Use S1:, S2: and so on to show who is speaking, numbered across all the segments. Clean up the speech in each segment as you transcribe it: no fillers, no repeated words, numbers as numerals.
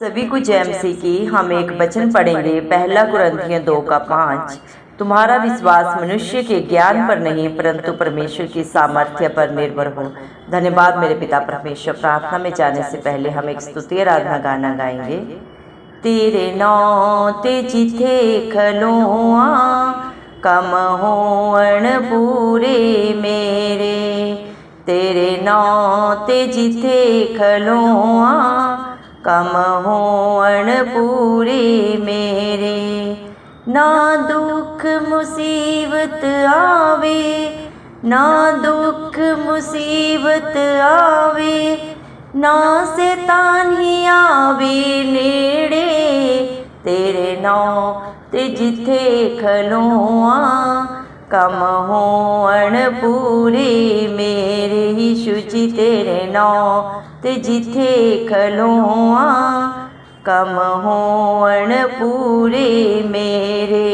S1: सभी को जय मसीह की। हम एक वचन पढ़ेंगे, पहला कुरिन्थियों 2:5। तुम्हारा विश्वास मनुष्य के ज्ञान पर नहीं परंतु परमेश्वर की सामर्थ्य पर निर्भर हो। धन्यवाद मेरे पिता परमेश्वर। प्रार्थना में जाने से पहले हम एक स्तुति आराधना गाना गाएंगे। तेरे नाम ते जिथे खलोआ कम होण पूरे मेरे, तेरे नाम ते जिथे खलोआ कम होण पूरे मेरे। ना दुख मुसीबत आवे, ना दुख मुसीबत आवे, ना शैतान ही आवे नेड़े, तेरे नाम ते जिथे खलोआ कम होण पूरे मेरे। यीशु जी तेरे नाम ते जिथे खलोआ कम होण पूरे मेरे।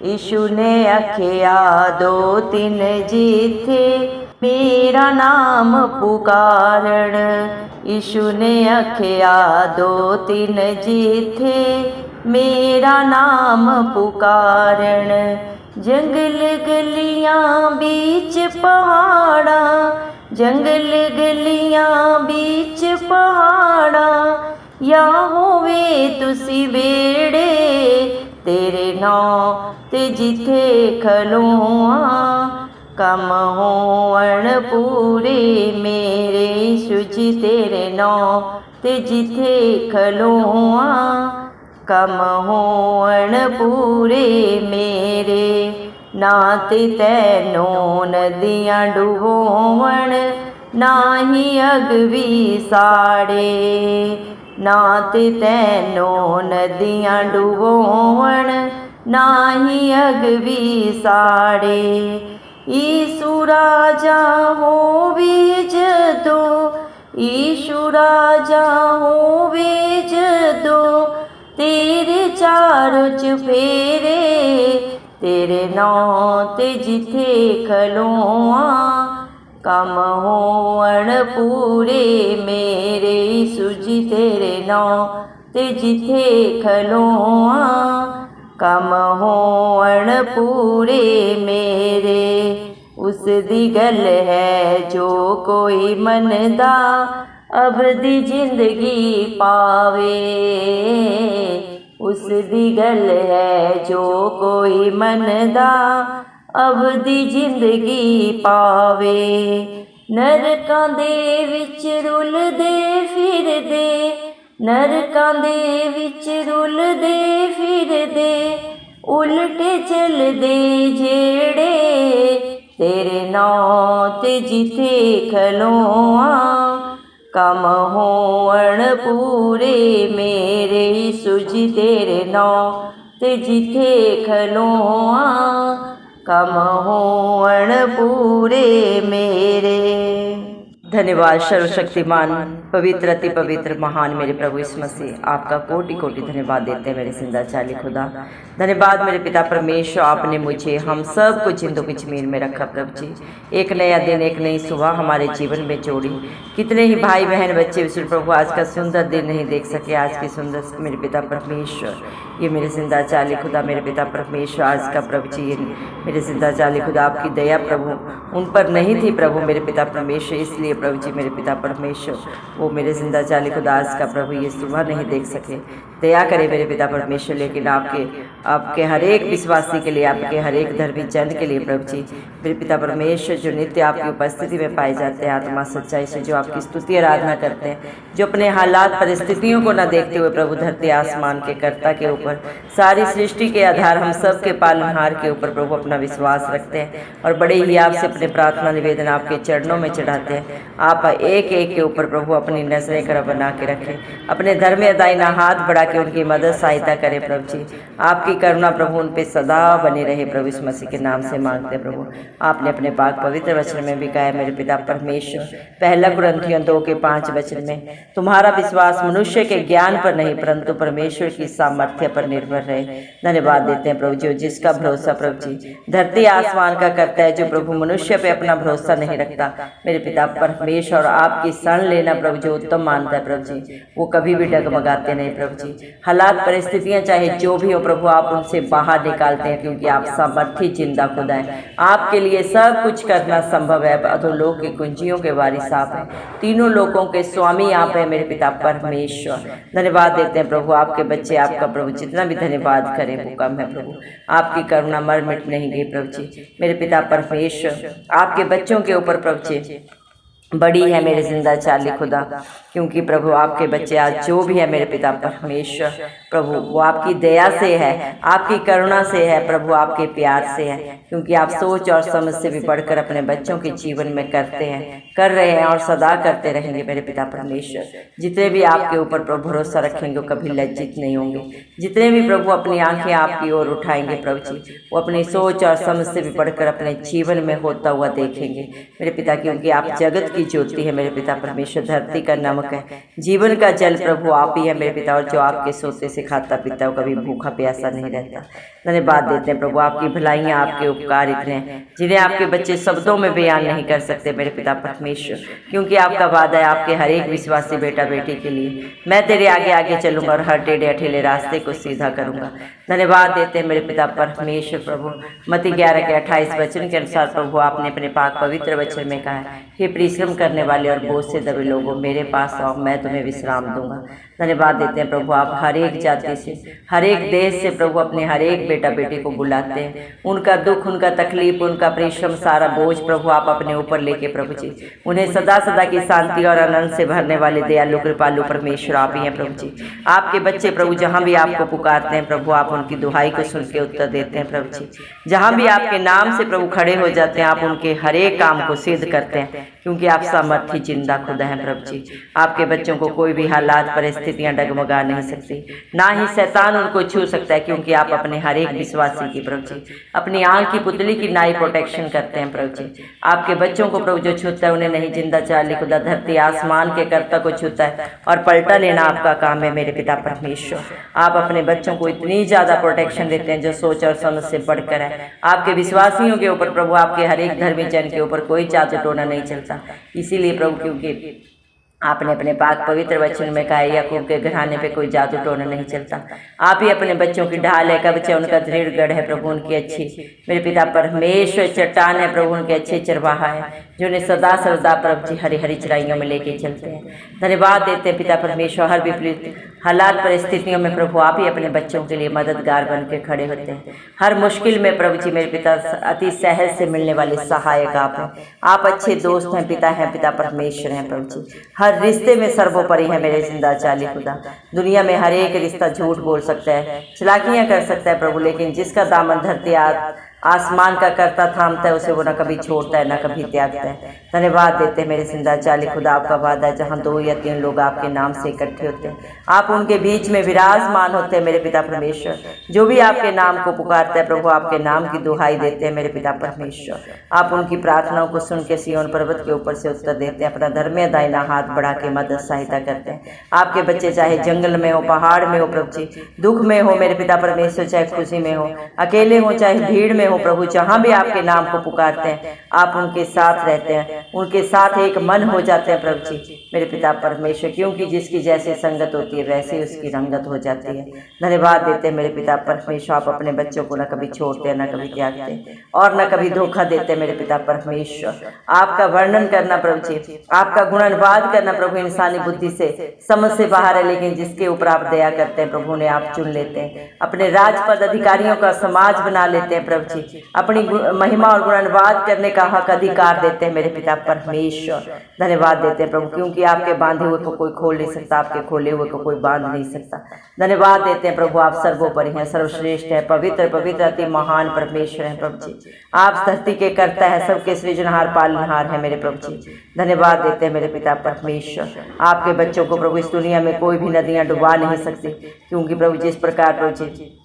S1: यीशु ने आख्या 2-3 जिथे मेरा नाम पुकारन, यीशु ने आख्या 2-3 जिथे मेरा नाम पुकारन। जंगल गलियां बीच पहाड़ा, जंगल गलियां बीच पहाड़ा, या होवे तुसी बेड़े, तेरे नाम ते जिथे खलोआ कम होण पूरे मेरे। यीशु जी तेरे नाम ते जिथे खलोआ कम होण पूरे मेरे। ना ते तैनो नदियां डुबोवण, ना ही अगवी साड़े, ना ते तैनो नदियां डुबोवण, ना ही अगवी साड़े। यीशु राजा होवे जदो, यीशु राजा होवे जदो, तेरे चारों चुफेरे, तेरे नाम ते जिथे खलोआ कम होण पूरे मेरे। यीशु जी तेरे नाम ते जिथे खलोआ कम होण पूरे मेरे। उस दी गल है जो कोई मनदा अबदी जिंदगी पावे, उस दी गल है जो कोई मनदा अबदी जिंदगी पावे। नरकां दे विच रुलदे फिरदे, नरकां दे विच रुलदे फिरदे, उल्टे चलदे जेड़े, तेरे नाम ते जिथे खलोआ कम होण पूरे मेरे। यीशु जी तेरे नाम ते जिथे खलोआ कम होण पूरे मेरे। धन्यवाद सर्वशक्तिमान पवित्र अति पवित्र महान मेरे प्रभु यीशु मसीह, आपका कोटि कोटि धन्यवाद देते हैं मेरे जिंदा चाली खुदा। धन्यवाद मेरे पिता परमेश्वर, आपने मुझे हम सब को जिंदों की जमीन में रखा प्रभु जी। एक नया दिन, एक नई सुबह हमारे जीवन में जोड़ी। कितने ही भाई बहन बच्चे विश्व प्रभु आज का सुंदर दिन नहीं देख सके। आज की सुंदर मेरे पिता परमेश्वर, ये मेरे जिंदा चाली खुदा मेरे पिता परमेश्वर, आज का प्रभु जी मेरे जिंदा चाली खुदा आपकी दया प्रभु उन पर नहीं थी प्रभु मेरे पिता परमेश्वर, इसलिए प्रभु जी मेरे पिता परमेश्वर वो मेरे जिंदा चाली खुदा आज का प्रभु ये सुबह नहीं देख सके। दया करे मेरे पिता परमेश्वर, लेकिन आपके हर एक विश्वासी के लिए, आपके हर एक धर्मी जन के लिए प्रभु जी मेरे पिता परमेश्वर, जो नित्य आपकी उपस्थिति में पाए जाते हैं, आत्मा सच्चाई से जो आपकी स्तुति आराधना करते हैं, जो अपने हालात परिस्थितियों को न देखते हुए प्रभु धरती आसमान के कर्ता के ऊपर, सारी सृष्टि के आधार हम सब के पालनहार के ऊपर प्रभु अपना विश्वास रखते हैं और बड़े ही आपसे अपने प्रार्थना निवेदन आपके चरणों में चढ़ाते हैं। आप एक एक के ऊपर प्रभु अपनी नजरें कर बना के रखें, अपने धर्म दाहिना हाथ बढ़ा के उनकी मदद सहायता करें प्रभु जी। आपकी करुणा प्रभु उन पे सदा बनी रहे प्रभु इस मसीह के नाम से मांगते प्रभु। आपने अपने पाक पवित्र वचन में भी कहा मेरे पिता परमेश्वर, पहला कुरिन्थियों 2:5 वचन में, तुम्हारा विश्वास मनुष्य के ज्ञान पर नहीं परंतु परमेश्वर की सामर्थ्य पर निर्भर रहे। धन्यवाद देते हैं प्रभु जी, जिसका भरोसा प्रभु जी धरती आसमान का करता है, जो प्रभु मनुष्य पे अपना भरोसा नहीं रखता। मेरे पिता परमेश्वर परमेश्वर, और आपकी शरण लेना प्रभु जो उत्तम मानता है प्रभु जी, वो कभी भी डगमगाते नहीं प्रभु जी। हालात परिस्थितियां चाहे जो भी हो प्रभु, आप उनसे बाहर निकालते हैं, क्योंकि आप सामर्थी जिंदा खुदा है। आपके लिए सब कुछ करना संभव है। अधोलोक की कुंजियों के वारिस आप हैं, तीनों लोकों के स्वामी आप हैं मेरे पिता परमेश्वर। धन्यवाद देते हैं प्रभु, आपके बच्चे आपका प्रभु जितना भी धन्यवाद करें वो कम है प्रभु। आपकी करुणा मर मिट नहीं गई प्रभु जी मेरे पिता परमेश्वर। आपके बच्चों के ऊपर प्रभु जी बड़ी है मेरे जिंदा चाली खुदा, क्योंकि प्रभु आपके बच्चे आज जो भी है मेरे पिता परमेश्वर प्रभु, वो आपकी दया से है, आपकी करुणा से है प्रभु, आपके प्यार से है, क्योंकि आप सोच और समझ से भी बढ़कर अपने बच्चों के जीवन में करते हैं, कर रहे हैं और सदा करते रहेंगे मेरे पिता परमेश्वर। जितने भी आपके ऊपर प्रभु भरोसा रखेंगे वो कभी लज्जित नहीं होंगे। जितने भी प्रभु अपनी आंखें आपकी ओर उठाएंगे प्रभु जी, वो अपनी सोच और समझ से भी बढ़कर अपने जीवन में होता हुआ देखेंगे मेरे पिता, क्योंकि आप जगत की ज्योति है मेरे पिता परमेश्वर, धरती का नमक है, जीवन का जल प्रभु आप ही है मेरे पिता, और जो आपके सोते से खाता पीता है वो कभी भूखा प्यासा नहीं रहता। धन्यवाद देते हैं प्रभु, आपकी भलाइयाँ आपके उपकार इतने हैं जिन्हें आपके बच्चे शब्दों में बयान नहीं कर सकते मेरे पिता परमेश्वर, क्योंकि आपका वादा है आपके हर एक विश्वासी बेटा बेटी के लिए, मैं तेरे आगे आगे चलूंगा और हर टेढ़े अठेले रास्ते को सीधा करूंगा। धन्यवाद देते हैं मेरे पिता परमेश्वर प्रभु। मत्ती 11 के 28 वचन के अनुसार प्रभु आपने अपने पाक पवित्र वचन में कहा है, हे परिश्रम करने वाले और बोझ से दबे लोगों मेरे पास आओ, मैं तुम्हें विश्राम दूंगा। धन्यवाद देते हैं प्रभु, आप हर एक जाति से, हर एक देश से प्रभु अपने हर एक बेटा बेटी को बुलाते हैं, उनका दुख, उनका तकलीफ, उनका परिश्रम, सारा बोझ प्रभु आप अपने ऊपर लेके प्रभु जी उन्हें सदा सदा की शांति और आनंद से भरने वाले दयालु कृपालु परमेश्वर आप ही हैं प्रभु जी। आपके बच्चे प्रभु जहाँ भी आपको पुकारते हैं प्रभु, आप उनकी दुहाई को सुन के उत्तर देते हैं प्रभु जी। जहाँ भी आपके नाम से प्रभु खड़े हो जाते हैं, आप उनके हर एक काम को सिद्ध करते हैं, क्योंकि आप सामर्थी जिंदा खुदा हैं प्रभु जी। आपके बच्चों को कोई भी हालात परिस्थितियां डगमगा नहीं सकती, ना ही शैतान उनको छू सकता है, क्योंकि आप अपने हर एक विश्वासी की प्रभु जी अपनी आंख की पुतली की नाई प्रोटेक्शन करते हैं प्रभु जी। आपके बच्चों को प्रभु जो छूता है उन्हें नहीं जिंदा चाली खुदा, धरती आसमान के कर्ता को छूता है और पलटा लेना आपका काम है मेरे पिता परमेश्वर। आप अपने बच्चों को इतनी ज्यादा प्रोटेक्शन देते हैं जो सोच और समझ से बढ़कर है। आपके विश्वासियों के ऊपर प्रभु, आपके हर एक धर्मी जन के ऊपर कोई जादू टोना नहीं चलता, इसीलिए प्रभु क्योंकि आपने अपने पाक पवित्र वचन में कहा, याकूब के घराने पे कोई जादू टोना नहीं चलता। आप ही अपने बच्चों की ढाल है, कवच है, उनका दृढ़ गढ़ है प्रभु, उनकी अच्छी मेरे पिता परमेश्वर चट्टान है प्रभु, उनके अच्छे चरवाहा है जो उन्हें सदा सर्वदा प्रभु जी हरी हरी चराइयों में लेके चलते हैं। धन्यवाद देते हैं पिता परमेश्वर, हर विपरीत हालात परिस्थितियों में प्रभु आप ही अपने बच्चों के लिए मददगार बन के खड़े होते हैं। हर मुश्किल में प्रभु जी मेरे पिता अति सहज से मिलने वाले सहायक आप हैं। आप अच्छे दोस्त हैं, पिता हैं, पिता परमेश्वर हैं प्रभु जी। हर रिश्ते में सर्वोपरि है मेरे जिंदा चाली खुदा। दुनिया में हर एक रिश्ता झूठ बोल सकता है, चालाकियां कर सकता है प्रभु, लेकिन जिसका दामन धरती आसमान का करता थामता है उसे वो न कभी छोड़ता है न कभी त्यागता है। धन्यवाद देते हैं मेरे जिंदा चाली खुदा, आपका वादा है जहाँ 2 या 3 लोग आपके नाम से इकट्ठे होते हैं आप उनके बीच में विराजमान होते हैं मेरे पिता परमेश्वर। जो भी आपके नाम को पुकारता है प्रभु आपके नाम की दुहाई देते हैं मेरे पिता परमेश्वर। आप उनकी प्रार्थनाओं को सुन के सिय्योन पर्वत के ऊपर से उत्तर देते हैं, अपना धर्म दाहिना हाथ बढ़ा के मदद सहायता करते हैं। आपके बच्चे चाहे जंगल में हो, पहाड़ में हो प्रभु जी, दुख में हो मेरे पिता परमेश्वर, चाहे खुशी में हो, अकेले हो चाहे भीड़ में हो प्रभु, जहाँ भी आपके नाम को पुकारते हैं आप उनके साथ रहते हैं, उनके साथ एक मन हो जाते हैं प्रभु जी मेरे पिता परमेश्वर, क्योंकि जिसकी जैसी संगत होती है वैसे उसकी रंगत हो जाती है। धन्यवाद देते हैं मेरे पिता परमेश्वर, आप अपने बच्चों को न कभी छोड़ते हैं न कभी त्यागते और न कभी धोखा देते मेरे पिता परमेश्वर। आपका वर्णन करना प्रभु जी, आपका गुणानुवाद करना प्रभु इंसानी बुद्धि से समझ से बाहर है, लेकिन जिसके ऊपर आप दया करते हैं प्रभु ने आप चुन लेते हैं, अपने राजपद अधिकारियों का समाज बना लेते हैं प्रभु जी, अपनी महिमा और गुणानुवाद करने का हक अधिकार देते हैं मेरे पिता परमेश्वर। धन्यवाद देते हैं प्रभु, क्योंकि आपके बांधे हुए को कोई खोल नहीं सकता, आपके खोले हुए को कोई बांध नहीं सकता। धन्यवाद देते हैं प्रभु, आप सर्वोपरि हैं, सर्वश्रेष्ठ है, पवित्र पवित्र अति महान परमेश्वर हैं प्रभु जी। आप धरती के कर्ता है, सबके सृजनहार पालनहार है मेरे प्रभु जी। धन्यवाद देते हैं मेरे पिता परमेश्वर। आपके बच्चों को प्रभु इस दुनिया में कोई भी नदियां डुबा नहीं सकती, क्योंकि प्रभु जिस प्रकार प्रभु जी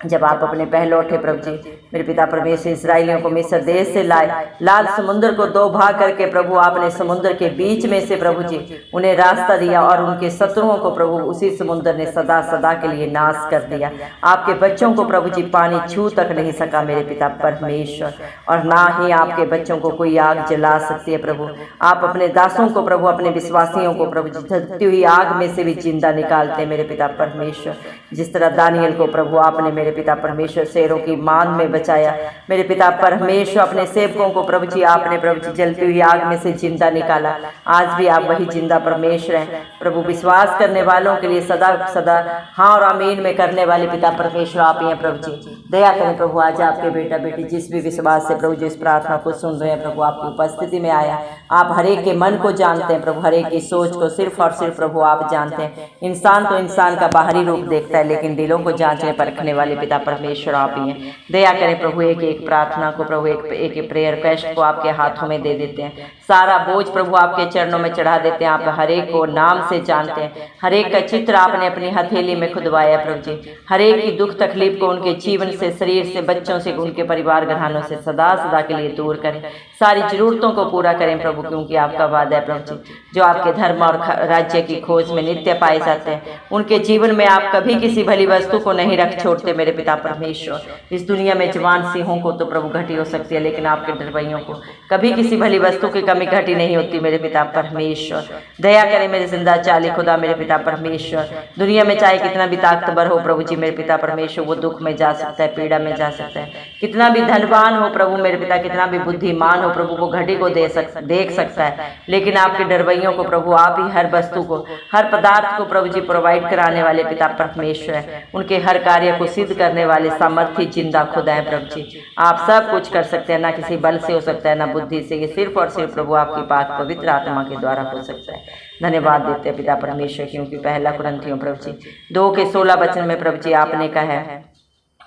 S1: जब आप अपने पहलौठे प्रभु जी मेरे पिता परमेश्वर इस्राएलियों को मिस्र देश से लाए, लाल समुद्र को दो भाग करके प्रभु आपने समुद्र के बीच में से प्रभु जी उन्हें रास्ता दिया और उनके शत्रुओं को प्रभु उसी समुद्र ने सदा सदा के लिए नाश कर दिया। आपके बच्चों को प्रभु जी पानी छू तक नहीं सका मेरे पिता परमेश्वर, और ना ही आपके बच्चों को कोई आग जला सकती है प्रभु। आप अपने दासों को प्रभु, अपने विश्वासियों को प्रभु जी जलती हुई आग में से भी जिंदा निकालते मेरे पिता परमेश्वर। जिस तरह दानियल को प्रभु आपने मेरे पिता परमेश्वर शेरों की मान में बचाया मेरे पिता परमेश्वर, अपने सेवकों को प्रभु जी आपने प्रभु जी जलती हुई आग में से जिंदा निकाला। आज भी आप वही जिंदा परमेश्वर हैं प्रभु। विश्वास करने वालों के लिए सदा सदा हाँ और आमीन में करने वाले पिता परमेश्वर आप ही हैं प्रभु जी। दया करें प्रभु, आज आपके बेटा बेटी जिस भी विश्वास से प्रभु जी इस प्रार्थना को सुन रहे हैं प्रभु, आपकी उपस्थिति में आया। आप हरेक के मन को जानते हैं प्रभु, हरेक की सोच को सिर्फ और सिर्फ प्रभु आप जानते हैं। इंसान तो इंसान का बाहरी रूप देखता है, लेकिन दिलों को जांचने परखने वाले पिता परमेश्वर आप ही हैं। दया करें प्रभु, एक एक प्रार्थना को प्रभु, एक एक प्रेयर रिक्वेस्ट को आपके हाथों में दे देते हैं। सारा बोझ प्रभु आपके चरणों में चढ़ा देते हैं। आप हरेक को नाम से जानते हैं, हरेक का चित्र आपने अपनी हथेली में खुदवाया प्रभु जी। हरेक की दुख तकलीफ को उनके जीवन से, शरीर से, बच्चों से, उनके परिवार घरानों से सदा सदा के लिए दूर करें। सारी जरूरतों को पूरा करें प्रभु, क्योंकि आपका वादा है प्रभु जी, जो आपके धर्म और राज्य की खोज में नित्य पाए जाते हैं उनके जीवन में आप कभी किसी भली वस्तु को नहीं रख छोड़ते मेरे पिता परमेश्वर। इस दुनिया में जवान सिंहों को तो प्रभु घटी हो सकती है, लेकिन आपके डरबइयों को कभी किसी भली वस्तु की कमी घटी नहीं होती मेरे पिता परमेश्वर। दया करें मेरे जिंदा चाली खुदा मेरे पिता परमेश्वर। दुनिया में चाहे कितना भी ताकतवर हो प्रभु जी मेरे पिता परमेश्वर, वो दुख में जा सकता है, पीड़ा में जा सकता है। कितना भी धनवान हो प्रभु मेरे पिता, कितना भी बुद्धिमान हो प्रभु, वो घड़ी को देख सकता है, लेकिन आपके डरबइयों को प्रभु आप ही हर वस्तु को, हर पदार्थ को प्रभु जी प्रोवाइड कराने वाले पिता परमेश्वर है। उनके हर कार्य को सिद्ध करने वाले सामर्थ्य जिंदा खुदा है प्रभु जी। आप सब कुछ कर सकते हैं, ना किसी बल से हो सकता है, ना बुद्धि से, ये सिर्फ और सिर्फ प्रभु आपकी पाक पवित्र आत्मा के द्वारा हो सकता है। धन्यवाद देते हैं पिता परमेश्वर, क्योंकि पहला कुरिन्थियों प्रभु जी 2:16 में प्रभु जी आपने कहा है,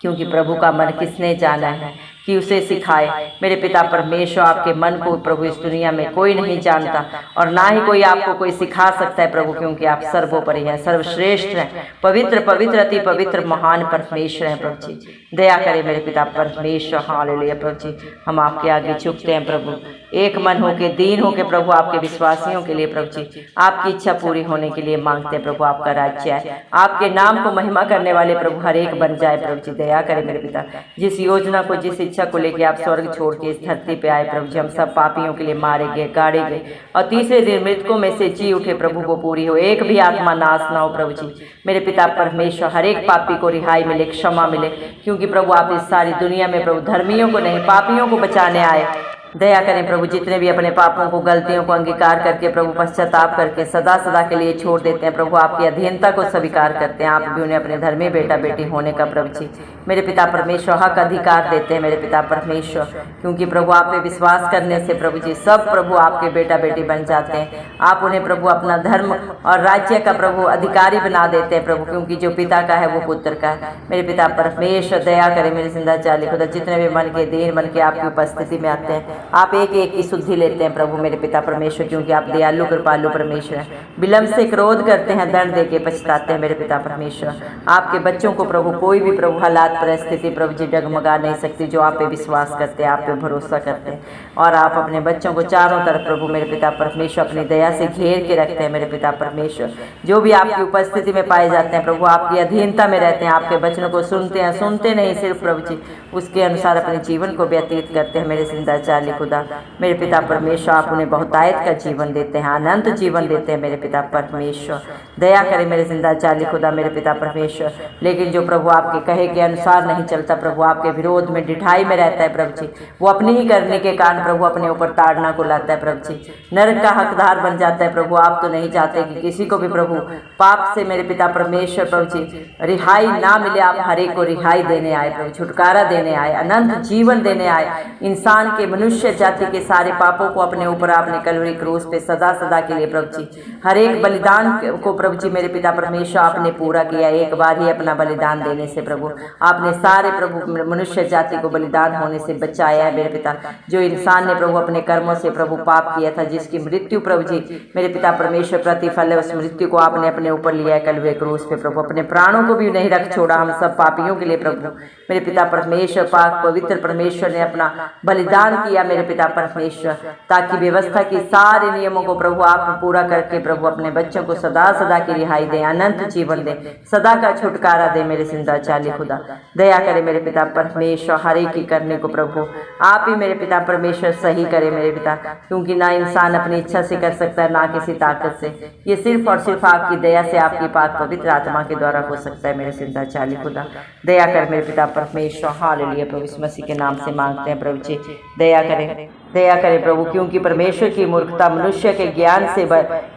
S1: क्योंकि प्रभु का मन किसने जाना है कि उसे सिखाए। मेरे पिता परमेश्वर, आपके मन को प्रभु इस दुनिया में कोई नहीं जानता, और ना ही कोई आपको कोई सिखा सकता है प्रभु, क्योंकि आप सर्वोपरि हैं, सर्वश्रेष्ठ हैं, पवित्र पवित्र अति पवित्र महान परमेश्वर हैं प्रभु जी। दया करें मेरे पिता परमेश्वर। हालेलुया प्रभु जी, हम आपके आगे झुकते हैं प्रभु, एक मन होके, दीन होके प्रभु, आपके विश्वासियों के लिए प्रभु जी, आपकी इच्छा पूरी होने के लिए मांगते हैं प्रभु। आपका राज्य है, आपके नाम को महिमा करने वाले प्रभु हर एक बन जाए प्रभु जी। दया करें मेरे पिता, जिस योजना को, जिस इच्छा को लेके आप स्वर्ग छोड़ के इस धरती पे आए प्रभु जी, हम सब पापियों के लिए मारे गए, गाड़े गए, और तीसरे दिन मृतकों में से जी उठे प्रभु, वो पूरी हो, एक भी आत्मा नाश ना हो प्रभु जी। मेरे पिता परमेश्वर, हर एक पापी को रिहाई मिले, क्षमा मिले, क्योंकि प्रभु आप इस सारी दुनिया में प्रभु धर्मियों को नहीं, पापियों को बचाने आए। दया करें प्रभु, जितने भी अपने पापों को, गलतियों को अंगीकार करके प्रभु पश्चाताप करके सदा सदा के लिए छोड़ देते हैं प्रभु, आपकी अधीनता को स्वीकार करते हैं, आप भी उन्हें अपने धर्मी बेटा बेटी होने का प्रभु जी मेरे पिता परमेश्वर हक अधिकार देते हैं मेरे पिता परमेश्वर, क्योंकि प्रभु आप पे विश्वास करने से प्रभु जी सब प्रभु आपके बेटा बेटी बन जाते हैं। आप उन्हें प्रभु अपना धर्म और राज्य का प्रभु अधिकारी बना देते हैं प्रभु, क्योंकि जो पिता का है वो पुत्र का है। मेरे पिता परमेश्वर दया करें मेरे जिंदा चाली खुदा, जितने भी मन के दीन बन के आपकी उपस्थिति में आते हैं, आप एक एक की शुद्धि लेते हैं प्रभु मेरे पिता परमेश्वर, क्योंकि आप दयालु कृपालु परमेश्वर हैं। विलम्ब से क्रोध करते हैं, दंड दे के पछताते हैं मेरे पिता परमेश्वर। आपके बच्चों को प्रभु कोई भी प्रभु हालात परिस्थिति प्रभु जी डगमगा नहीं सकती, जो आप पे विश्वास करते हैं, आप पे भरोसा करते हैं, और आप अपने बच्चों को चारों तरफ प्रभु मेरे पिता परमेश्वर अपनी दया से घेर के रखते हैं मेरे पिता परमेश्वर। जो भी आपकी उपस्थिति में पाए जाते हैं प्रभु आपकी अधीनता में रहते हैं, आपके वचनों को सुनते हैं, सुनते नहीं सिर्फ प्रभु जी उसके अनुसार अपने जीवन को व्यतीत करते हैं मेरे जिंदा चाली खुदा मेरे पिता परमेश्वर। आप उन्हें बहुतायत का जीवन देते हैं, अनंत जीवन देते हैं मेरे पिता परमेश्वर। दया करें मेरे जिंदा चाली खुदा मेरे पिता परमेश्वर, लेकिन जो प्रभु आपके कहे के अनुसार नहीं चलता प्रभु, आपके विरोध में डिठाई में रहता है प्रभु जी, वो अपनी ही करने के कारण प्रभु अपने ऊपर ताड़ना को लाता है प्रभु जी, नरक का हकदार बन जाता है प्रभु। आप तो नहीं चाहते कि किसी को भी प्रभु पाप से मेरे पिता परमेश्वर प्रभु जी रिहाई ना मिले, आप हर एक को रिहाई देने आए प्रभु, छुटकारा देने आए, अनंत जीवन देने आए, इंसान के मनुष्य मनुष्य जाति के सारे पापों को अपने ऊपर आपने कलवरी क्रूस पे सदा सदा के लिए प्रभु जी हर एक बलिदान को प्रभु जी मेरे पिता परमेश्वर आपने पूरा किया। एक बार ही अपना बलिदान देने से प्रभु आपने सारे प्रभु मनुष्य जाति को बलिदान होने से बचाया है मेरे पिता। जो इंसान ने प्रभु अपने कर्मों से प्रभु पाप किया था, जिसकी मृत्यु प्रभु जी मेरे पिता परमेश्वर प्रतिफल है, उस मृत्यु को आपने अपने ऊपर लिया है कलवरी क्रूस पे प्रभु। अपने प्राणों को भी नहीं रख छोड़ा हम सब पापियों के लिए प्रभु। मेरे पिता परमेश्वर पाक पवित्र परमेश्वर ने अपना बलिदान किया मेरे पिता परमेश्वर, ताकि व्यवस्था की सारे नियमों को प्रभु आप पूरा करके प्रभु अपने बच्चों को सदा सदा की रिहाई दे, अनंत जीवन दे, सदा का छुटकारा दे मेरे जिंदा चाली खुदा। दया करे मेरे पिता परमेश्वर हर एक की करने को प्रभु आप ही मेरे पिता परमेश्वर सही करे मेरे पिता, क्योंकि ना इंसान अपनी इच्छा से कर सकता है ना किसी ताकत से, ये सिर्फ और सिर्फ आपकी दया से आपकी पाक पवित्र आत्मा के द्वारा हो सकता है मेरे जिंदा चाली खुदा। दया कर मेरे पिता परमेश्वर हालेलुया प्रभु इस मसीह के नाम से मांगते हैं प्रभु जी। दया करें, दया करें प्रभु, क्योंकि परमेश्वर की मूर्खता मनुष्य के ज्ञान से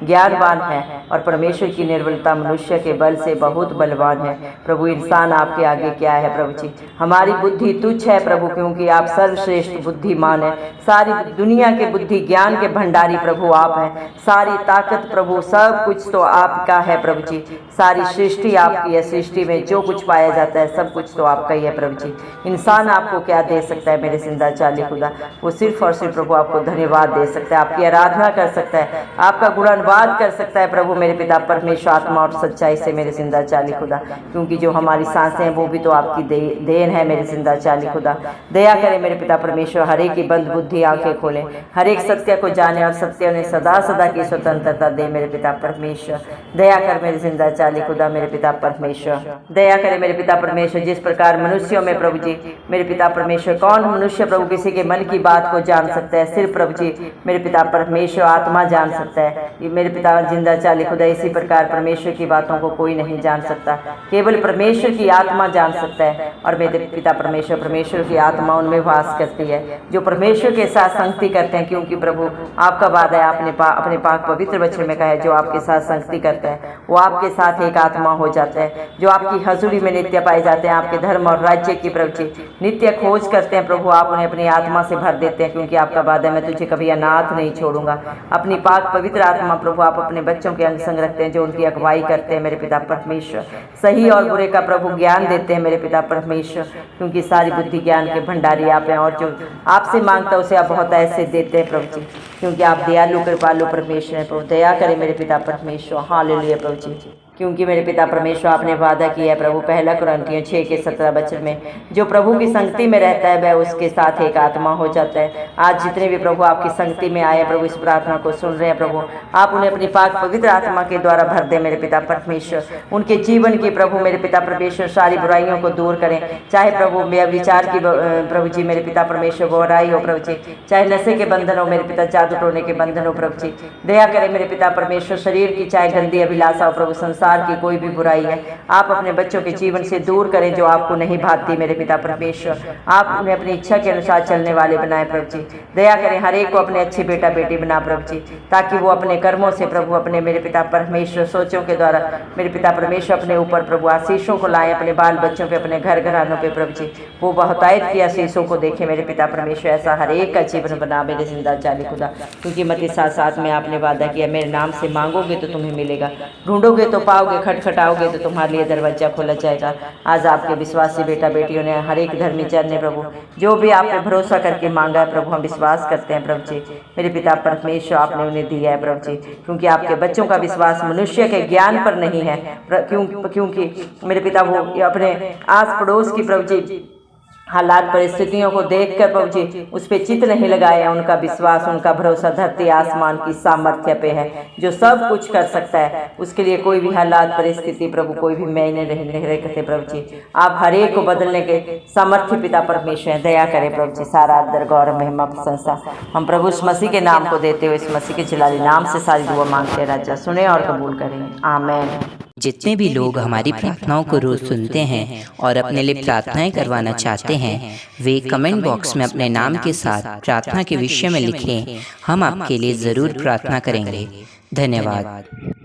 S1: ज्ञानवान है और परमेश्वर की निर्बलता मनुष्य के बल से बहुत बलवान है। प्रभु इंसान आपके आगे क्या है प्रभु जी। हमारी बुद्धि तुच्छ है प्रभु, क्योंकि आप सर्वश्रेष्ठ बुद्धिमान है। सारी दुनिया के बुद्धि ज्ञान के भंडारी प्रभु आप हैं। सारी ताकत प्रभु सब कुछ तो आपका है प्रभु जी। सारी सृष्टि आपकी है, सृष्टि में जो कुछ पाया जाता है सब कुछ तो आपका ही है प्रभु जी। इंसान आपको क्या दे सकता है मेरे जिंदा चाली खुदा, वो सिर्फ और सिर्फ प्रभु आपको धन्यवाद दे सकता है, आपकी आराधना कर सकता है, आपका गुणानुवाद कर सकता है प्रभु मेरे पिता परमेश्वर आत्मा और सच्चाई से मेरे जिंदा चाली खुदा, क्योंकि जो हमारी सांसें हैं वो भी तो आपकी देन है मेरे जिंदा चाली खुदा। दया करें मेरे पिता परमेश्वर हर एक की बंद बुद्धि आंखें खोलें, हर एक सत्य को जाने और सत्य उन्हें सदा सदा की स्वतंत्रता दे मेरे पिता परमेश्वर। दया कर मेरे जिंदा चाली खुदा मेरे पिता परमेश्वर। दया करे मेरे पिता परमेश्वर जिस प्रकार मनुष्यों में प्रभु जी मेरे पिता परमेश्वर, कौन मनुष्य प्रभु किसी के मन की बात को जान सकता है, सिर्फ प्रभु जी मेरे पिता परमेश्वर आत्मा जान सकता है। ये मेरे पिता जिंदा चाली खुदा इसी प्रकार परमेश्वर की बातों को कोई नहीं जान सकता, केवल परमेश्वर की आत्मा जान सकता है। और मेरे पिता परमेश्वर की आत्मा उनमें वास करती है जो परमेश्वर के साथ संगति करते हैं, क्योंकि प्रभु आपका वादा है, आपने अपने पाक पवित्र वचन में कहा है जो आपके साथ संगति करता है वो आपके साथ एक आत्मा हो जाता है। जो आपकी हजूरी में नित्य पाए जाते हैं, आपके धर्म और राज्य की प्रभु जी नित्य खोज करते हैं प्रभु, आप उन्हें अपनी आत्मा से भर देते हैं, क्योंकि आपका वादा मैं तुझे कभी अनाथ नहीं छोड़ूंगा। अपनी पाक पवित्र आत्मा प्रभु आप अपने बच्चों के अंग संग रखते हैं जो उनकी अगुवाई करते हैं मेरे पिता परमेश्वर। सही और बुरे का प्रभु ज्ञान देते हैं मेरे पिता परमेश्वर, क्योंकि सारी बुद्धि ज्ञान के भंडारी आप हैं, और जो आपसे मांगता है उसे आप बहुत ऐसे देते हैं प्रभु जी, क्योंकि आप दयालु कृपालु परमेश्वर हैं प्रभु। दया करें मेरे पिता परमेश्वर हालेलुया प्रभु जी, क्योंकि मेरे पिता परमेश्वर आपने वादा किया है प्रभु पहला कुरिन्थियों 6:17 वचन में, जो प्रभु की संगति में रहता है वह उसके साथ एक आत्मा हो जाता है। आज जितने भी प्रभु आपकी संगति में आए प्रभु इस प्रार्थना को सुन रहे हैं प्रभु, आप उन्हें अपनी पाक पवित्र आत्मा के द्वारा भर दे मेरे पिता परमेश्वर। उनके जीवन की प्रभु मेरे पिता परमेश्वर सारी बुराइयों को दूर करें, चाहे प्रभु विचार की प्रभु जी मेरे पिता परमेश्वर बुराई हो प्रभु जी, चाहे नशे के बंधन हो मेरे पिता, जादू टोने के बंधन हो प्रभु जी। दया करें मेरे पिता परमेश्वर शरीर की चाहे गंदी अभिलाषा हो प्रभु, संसार की कोई भी बुराई है आप अपने बच्चों के जीवन से दूर करें जो आपको नहीं भाती मेरे पिता परमेश्वर। आप उन्हें अपनी इच्छा के अनुसार चलने वाले बनाए प्रभु जी। दया करें हर एक को अपने अच्छे बेटा बेटी बना प्रभु जी, ताकि वो अपने कर्मों से प्रभु अपने मेरे पिता परमेश्वर सोचों के द्वारा मेरे पिता परमेश्वर अपने ऊपर प्रभु आशीषों को लाए, अपने बाल बच्चों पे अपने घर घरानों पे प्रभु जी वो बहुतायत की आशीषों को देखे मेरे पिता परमेश्वर। ऐसा हर एक का जीवन बना मेरे जिंदा चाली खुदा, क्योंकि मत्ती 7:7 में आपने वादा किया मेरे नाम से मांगोगे तो तुम्हें मिलेगा, ढूंढोगे तो पाओगे, खटखटाओगे तो तुम्हारे लिए दरवाजा खोला जाएगा। आज आपके विश्वासी बेटा बेटियों ने हर एक धर्मी जन ने प्रभु जो भी आप पे भरोसा करके मांगा है प्रभु, हम विश्वास करते हैं प्रभु जी मेरे पिता परमेश्वर आपने उन्हें दिया है प्रभु जी, क्योंकि आपके बच्चों का विश्वास मनुष्य के ज्ञान पर नहीं है, क्योंकि मेरे पिता वो अपने आस पड़ोस की प्रभु जी हालात परिस्थितियों को देखकर प्रभु जी उस पर चित नहीं लगाया। उनका विश्वास उनका भरोसा धरती आसमान की सामर्थ्य पे है जो सब कुछ कर सकता है, उसके लिए कोई भी हालात परिस्थिति प्रभु कोई भी मैंने नहीं रखते प्रभु जी। आप हर एक को बदलने के सामर्थ्य पिता परमेश्वर हैं। दया करें प्रभु जी, सारा आदर गौरव महिमा प्रशंसा हम प्रभु इस मसीह के नाम को देते हुए इस मसीह के जलाली नाम से सारी दुआ मांगते हैं, राजा सुने और कबूल करें, आमीन।
S2: जितने भी लोग हमारी प्रार्थनाओं को रोज सुनते हैं और अपने लिए प्रार्थनाएं करवाना चाहते हैं वे कमेंट बॉक्स में अपने नाम के साथ प्रार्थना के विषय में लिखें, हम आपके लिए ज़रूर प्रार्थना करेंगे। धन्यवाद।